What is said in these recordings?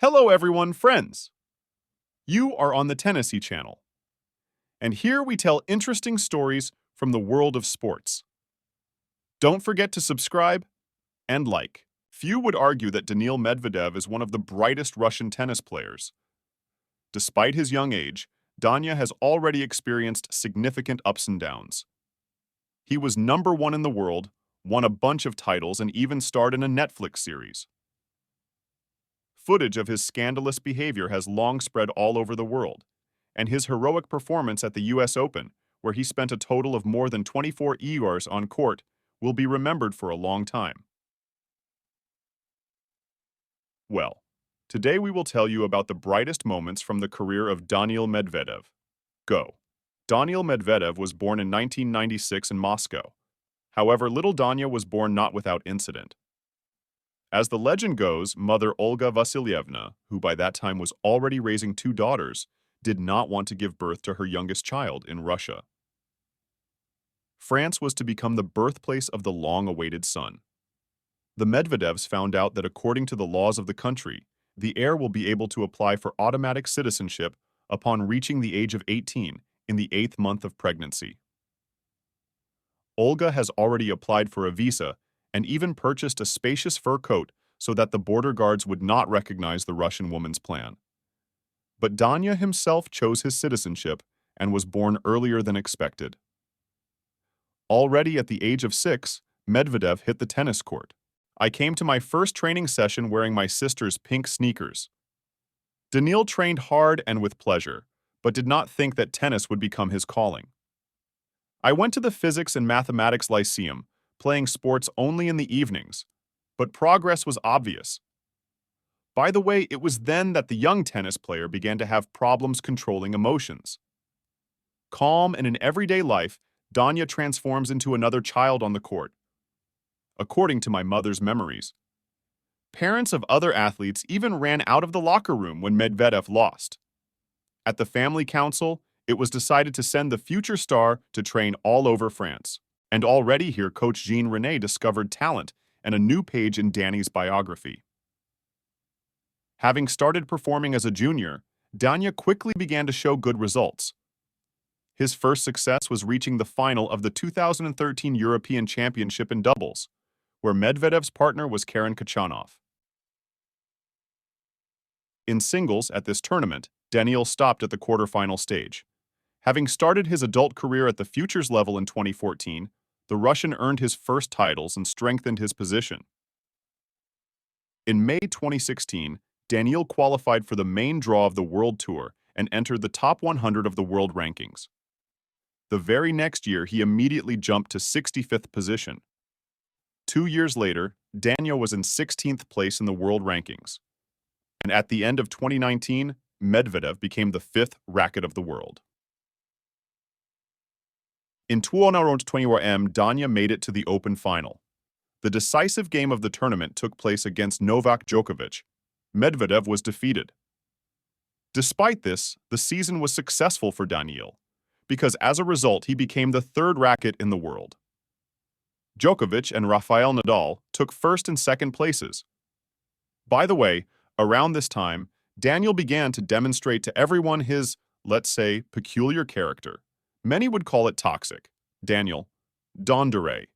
Hello everyone, friends! You are on the Tennessee channel, and here we tell interesting stories from the world of sports. Don't forget to subscribe and like. Few would argue that Daniil Medvedev is one of the brightest Russian tennis players. Despite his young age, Danya has already experienced significant ups and downs. He was number one in the world, won a bunch of titles, and even starred in a Netflix series. Footage of his scandalous behavior has long spread all over the world, and his heroic performance at the US Open, where he spent a total of more than 24 hours on court, will be remembered for a long time. Well, today we will tell you about the brightest moments from the career of Daniil Medvedev. Go. Daniil Medvedev was born in 1996 in Moscow. However, little Danya was born not without incident. As the legend goes, mother Olga Vasilyevna, who by that time was already raising two daughters, did not want to give birth to her youngest child in Russia. France was to become the birthplace of the long-awaited son. The Medvedevs found out that according to the laws of the country, the heir will be able to apply for automatic citizenship upon reaching the age of 18 in the 8th month of pregnancy. Olga has already applied for a visa and even purchased a spacious fur coat so that the border guards would not recognize the Russian woman's plan. But Danya himself chose his citizenship and was born earlier than expected. Already at the age of 6, Medvedev hit the tennis court. I came to my first training session wearing my sister's pink sneakers. Daniil trained hard and with pleasure, but did not think that tennis would become his calling. I went to the Physics and Mathematics Lyceum, playing sports only in the evenings, but progress was obvious. By the way, it was then that the young tennis player began to have problems controlling emotions. Calm and in everyday life, Danya transforms into another child on the court. According to my mother's memories, parents of other athletes even ran out of the locker room when Medvedev lost. At the family council, it was decided to send the future star to train all over France. And already here, Coach Jean René discovered talent and a new page in Danny's biography. Having started performing as a junior, Danya quickly began to show good results. His first success was reaching the final of the 2013 European Championship in doubles, where Medvedev's partner was Karen Khachanov. In singles at this tournament, Daniil stopped at the quarterfinal stage. Having started his adult career at the futures level in 2014, the Russian earned his first titles and strengthened his position. In May 2016, Daniil qualified for the main draw of the World Tour and entered the top 100 of the world rankings. The very next year, he immediately jumped to 65th position. 2 years later, Daniil was in 16th place in the world rankings. And at the end of 2019, Medvedev became the 5th racket of the world. In 2021, Danya made it to the Open final. The decisive game of the tournament took place against Novak Djokovic. Medvedev was defeated. Despite this, the season was successful for Daniil, because as a result he became the 3rd racket in the world. Djokovic and Rafael Nadal took 1st and 2nd places. By the way, around this time, Daniil began to demonstrate to everyone his, let's say, peculiar character. Many would call it toxic. Daniil, Dondere.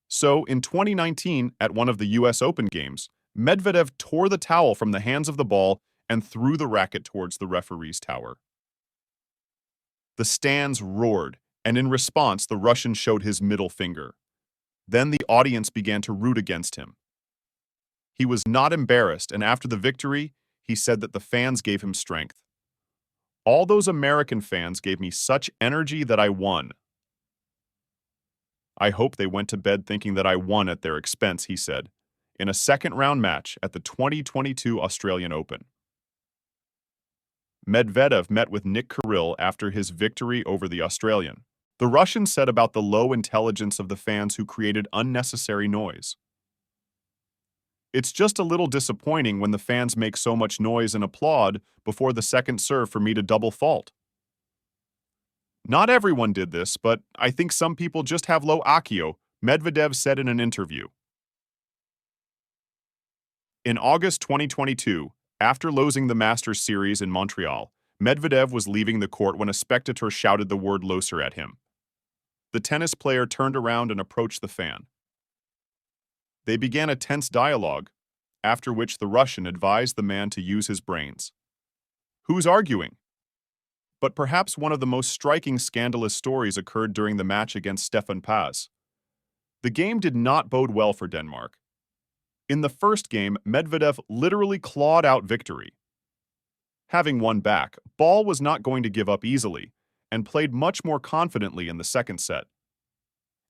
So, in 2019, at one of the US Open games, Medvedev tore the towel from the hands of the ball and threw the racket towards the referee's tower. The stands roared, and in response, the Russian showed his middle finger. Then the audience began to root against him. He was not embarrassed, and after the victory, he said that the fans gave him strength. All those American fans gave me such energy that I won. I hope they went to bed thinking that I won at their expense, he said, in a second-round match at the 2022 Australian Open. Medvedev met with Nick Kirill after his victory over the Australian. The Russian said about the low intelligence of the fans who created unnecessary noise. It's just a little disappointing when the fans make so much noise and applaud before the second serve for me to double fault. Not everyone did this, but I think some people just have low IQ, Medvedev said in an interview. In August 2022, After losing the Masters series in Montreal, Medvedev was leaving the court when a spectator shouted the word loser at him. The tennis player turned around and approached the fan. They began a tense dialogue, after which the Russian advised the man to use his brains. Who's arguing? But perhaps one of the most striking scandalous stories occurred during the match against Stefan Paz. The game did not bode well for Denmark. In the first game, Medvedev literally clawed out victory. Having won back, Ball was not going to give up easily and played much more confidently in the second set.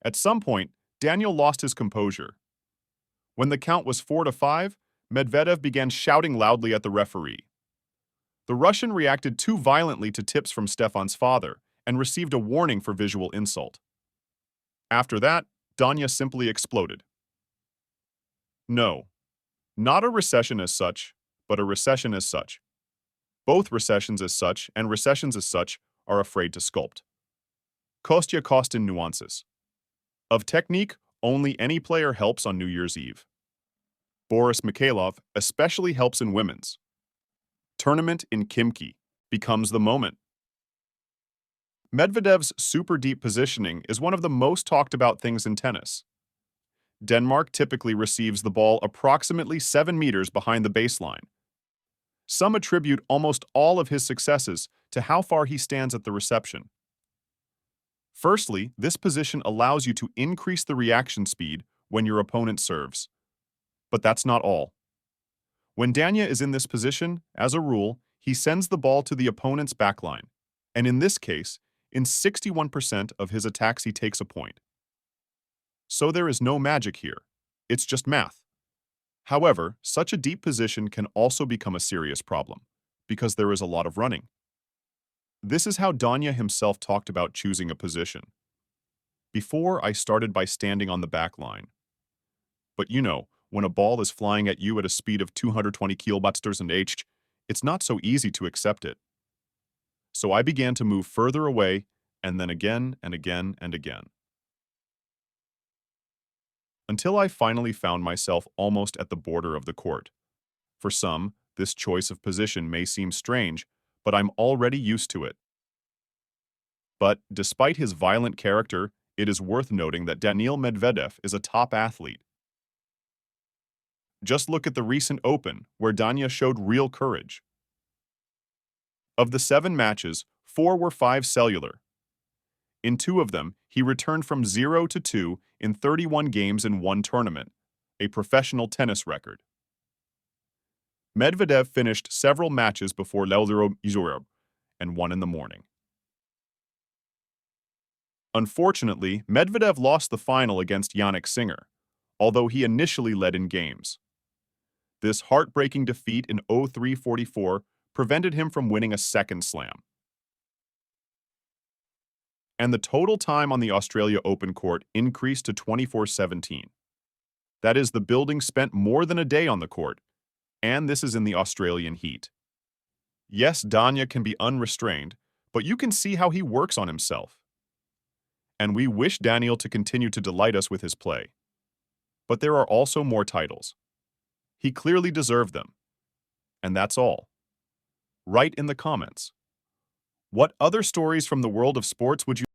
At some point, Daniil lost his composure. When the count was 4-5, Medvedev began shouting loudly at the referee. The Russian reacted too violently to tips from Stefan's father and received a warning for visual insult. After that, Danya simply exploded. No, not a recession as such, but a recession as such. Both recessions as such and recessions as such are afraid to sculpt. Kostya Kostin nuances. Of technique, only any player helps on New Year's Eve. Boris Mikhailov especially helps in women's. Tournament in Khimki becomes the moment. Medvedev's super deep positioning is one of the most talked about things in tennis. Denmark typically receives the ball approximately 7 meters behind the baseline. Some attribute almost all of his successes to how far he stands at the reception. Firstly, this position allows you to increase the reaction speed when your opponent serves. But that's not all. When Danya is in this position, as a rule, he sends the ball to the opponent's backline, and in this case, in 61% of his attacks he takes a point. So there is no magic here. It's just math. However, such a deep position can also become a serious problem, because there is a lot of running. This is how Danya himself talked about choosing a position. Before, I started by standing on the back line. But you know, when a ball is flying at you at a speed of 220 km/h, it's not so easy to accept it. So I began to move further away, and then again and again and again. Until I finally found myself almost at the border of the court. For some, this choice of position may seem strange, but I'm already used to it. But despite his violent character, it is worth noting that Daniil Medvedev is a top athlete. Just look at the recent Open, where Danya showed real courage. Of the 7 matches, 4 were 5 cellular. In 2 of them, he returned from 0-2 in 31 games in one tournament, a professional tennis record. Medvedev finished several matches before Leldero Izurab and won in the morning. Unfortunately, Medvedev lost the final against Yannick Sinner, although he initially led in games. This heartbreaking defeat in 0-3-44 prevented him from winning a second slam. And the total time on the Australia Open court increased to 24-17. That is, the building spent more than a day on the court, and this is in the Australian heat. Yes, Danya can be unrestrained, but you can see how he works on himself. And we wish Daniil to continue to delight us with his play. But there are also more titles. He clearly deserved them. And that's all. Write in the comments. What other stories from the world of sports would you